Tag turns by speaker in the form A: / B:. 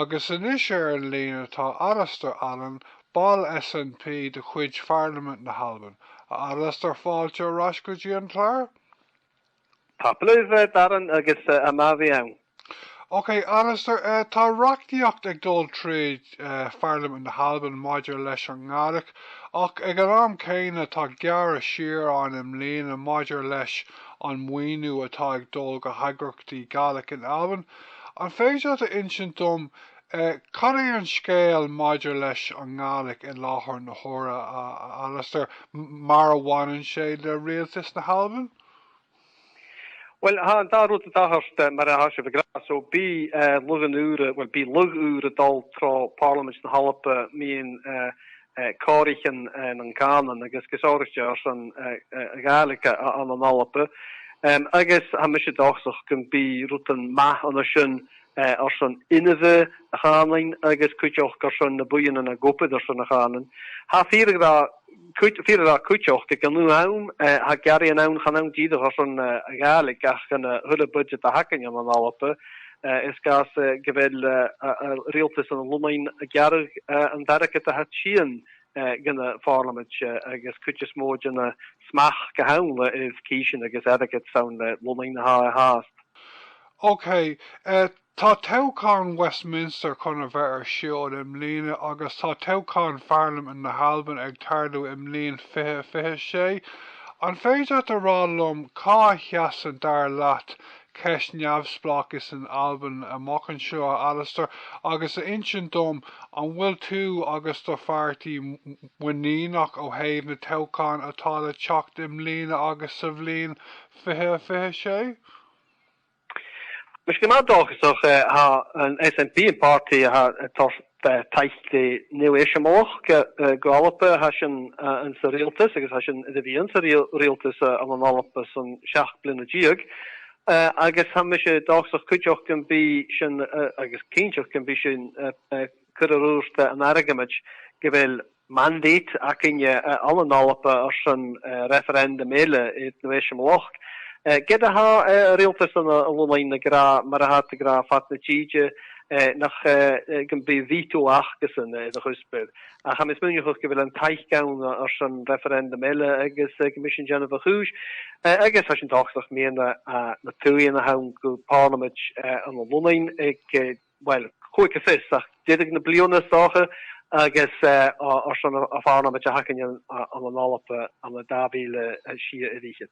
A: agus inis an lína tá Alasdair Allan ball SNP de chuid Pharlaimint na hAlban. Alasdair fáilte rascuidí an clár?
B: Labhair Darren agus bhaineann.
A: Okay, Alasdair, tá reachtaíocht ag dul tríd Pharlaimint na hAlban maidir leis an Gaelic, ach ag an am céine tá gearra siar an mbliana maidir leis an mhaoinú atá ag dul go hagruachtaí Gaelic in Alban. An féidir a insin dom, cad é an scéal maidir leis an Gaelic in láthair na hóra Alasdair mar a bhaineann sé le Rialtas na hAlban?
B: Well, an darút dahart mar a hasise gra so bí luganúre well bí lugúre dal trá Pàrlamaid na hAlba míon cáirichen an Canan agus gosáiriste ar san Gaeilge an hAlba. Agus ha mis dachach gon bí rutan math an sin ar san inmhe a chanin agus cuiteoch ar san na buan an a gopad ar san a chanin. Ha Phríora cuiteoch go ganú am ha gari an am chan am díad ar san a Gaeilge ach gan thulle budget a hacan an hAlba. Is gas gewil Rialtas an Lumain a gearg an dereket a het sian gynna Pharlaimint agus kuitjes mód yn smach gehaunle is kishin agus edeket saun Lumain ha haast.
A: Okay, tá toghcháin Westminster chuna bheith ar siúd mbliana agus tá toghcháin Pharlaimint na hAlban ag tarlú mbliain fiche sé. An féidir a rálum cá cheasan dar leat ceis neamhsplachas in Alban a mochan seo Alasdair agus a insin dom an bhfuil tú agus do feartaí muíneach ó thaobh na toghcháin atá le teacht mbliana agus sa bhliain fiche sé?
B: Mis go dachach ha an SNP in party ha taichte new éisiach Gaeilge ha sin an sa Rialtas agus ha sin de bhíon sa Rialtas an hAlba san 6 blina díag. Agus ha mis dachach cuiteoch gan bí sin agus cínteoch gan bí sin currúirte an airgeid go bhfuil mandate acinne an hAlba ar san referendum éile it nu éisiach. Geda ha Rialtas an Lumain na gra mar a hat gra fat na tíide nach gan be vito achgessen de husper. A ha mis munich go an teichgaun ar san referendum eile agus Commission General Hús agus ha sin dachach mé na tuí a ha go Pàrlamaid an Lumain ag well chuige festach déidir na bliana sache agus ar san a Pharlamaid a hacan an hAlba an a dabíle si a ríchet.